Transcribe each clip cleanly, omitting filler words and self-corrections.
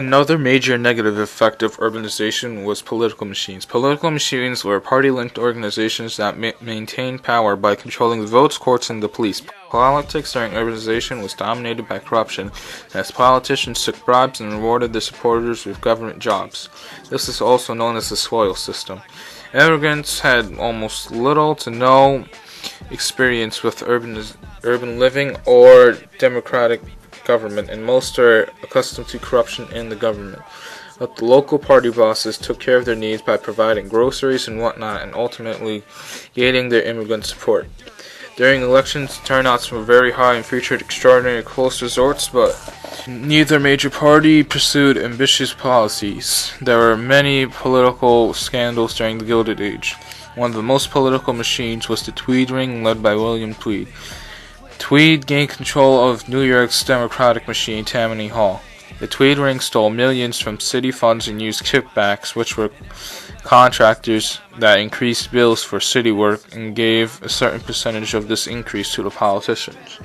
Another major negative effect of urbanization was political machines. Political machines were party-linked organizations that maintained power by controlling the votes, courts, and the police. Politics during urbanization was dominated by corruption, as politicians took bribes and rewarded their supporters with government jobs. This is also known as the spoils system. Immigrants had almost little to no experience with urban living or democratic government, and most are accustomed to corruption in the government. But the local party bosses took care of their needs by providing groceries and whatnot, and ultimately gaining their immigrant support. During elections, turnouts were very high and featured extraordinary close resorts, but neither major party pursued ambitious policies. There were many political scandals during the Gilded Age. One of the most political machines was the Tweed Ring, led by William Tweed. Tweed gained control of New York's Democratic machine, Tammany Hall. The Tweed Ring stole millions from city funds and used kickbacks, which were contractors that increased bills for city work and gave a certain percentage of this increase to the politicians.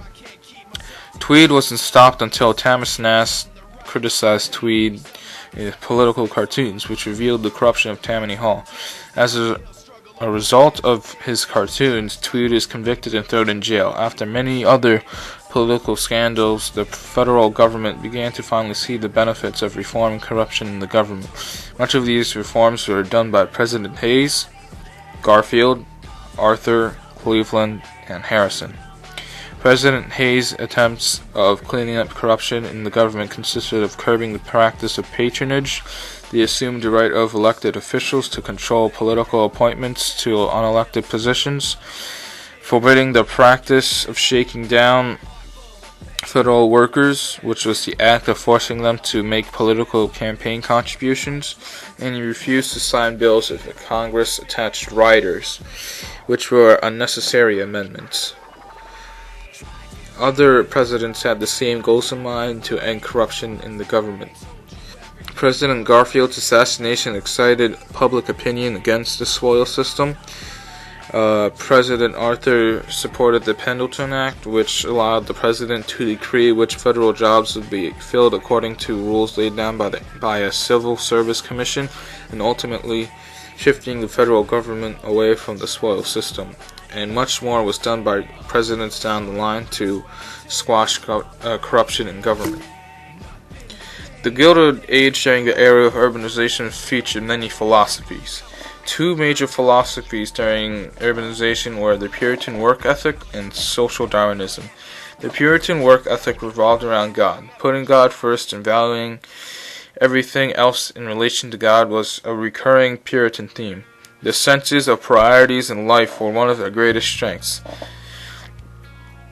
Tweed wasn't stopped until Thomas Nast criticized Tweed in political cartoons, which revealed the corruption of Tammany Hall. As a result of his cartoons, Tweed is convicted and thrown in jail. After many other political scandals, the federal government began to finally see the benefits of reforming corruption in the government. Much of these reforms were done by President Hayes, Garfield, Arthur, Cleveland, and Harrison. President Hayes' attempts of cleaning up corruption in the government consisted of curbing the practice of patronage, the assumed right of elected officials to control political appointments to unelected positions, forbidding the practice of shaking down federal workers, which was the act of forcing them to make political campaign contributions, and he refused to sign bills if the Congress attached riders, which were unnecessary amendments. Other presidents had the same goals in mind to end corruption in the government. President Garfield's assassination excited public opinion against the spoils system. President Arthur supported the Pendleton Act, which allowed the president to decree which federal jobs would be filled according to rules laid down by a civil service commission, and ultimately shifting the federal government away from the spoils system. And much more was done by presidents down the line to squash corruption in government. The Gilded Age during the era of urbanization featured many philosophies. Two major philosophies during urbanization were the Puritan work ethic and social Darwinism. The Puritan work ethic revolved around God. Putting God first and valuing everything else in relation to God was a recurring Puritan theme. The senses of priorities in life were one of their greatest strengths.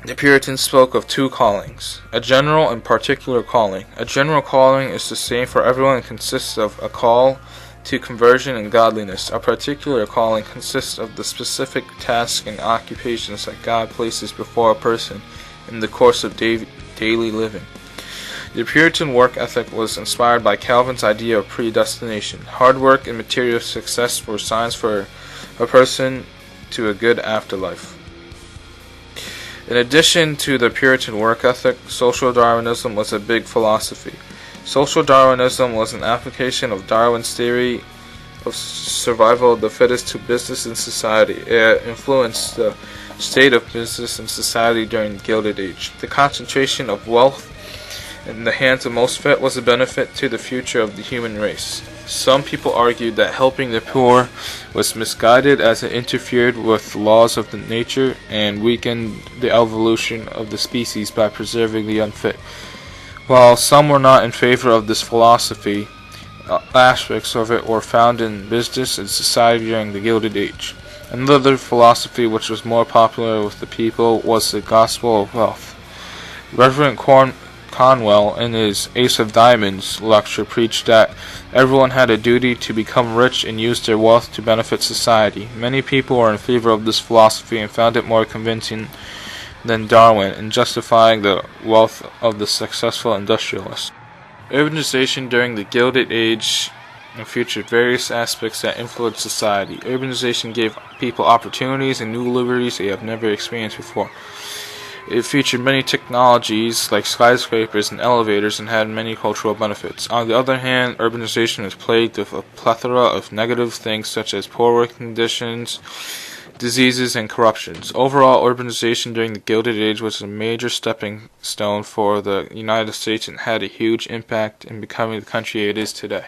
The Puritans spoke of two callings, a general and particular calling. A general calling is the same for everyone and consists of a call to conversion and godliness. A particular calling consists of the specific tasks and occupations that God places before a person in the course of daily living. The Puritan work ethic was inspired by Calvin's idea of predestination. Hard work and material success were signs for a person to a good afterlife. In addition to the Puritan work ethic, social Darwinism was a big philosophy. Social Darwinism was an application of Darwin's theory of survival of the fittest to business and society. It influenced the state of business and society during the Gilded Age. The concentration of wealth in the hands of most fit was a benefit to the future of the human race. Some people argued that helping the poor was misguided as it interfered with laws of the nature and weakened the evolution of the species by preserving the unfit. While some were not in favor of this philosophy, aspects of it were found in business and society during the Gilded Age. Another philosophy which was more popular with the people was the gospel of wealth. Reverend Conwell, in his Ace of Diamonds lecture, preached that everyone had a duty to become rich and use their wealth to benefit society. Many people were in favor of this philosophy and found it more convincing than Darwin in justifying the wealth of the successful industrialist. Urbanization during the Gilded Age featured various aspects that influenced society. Urbanization gave people opportunities and new liberties they have never experienced before. It featured many technologies like skyscrapers and elevators and had many cultural benefits. On the other hand, urbanization is plagued with a plethora of negative things such as poor working conditions, diseases, and corruptions. Overall, urbanization during the Gilded Age was a major stepping stone for the United States and had a huge impact in becoming the country it is today.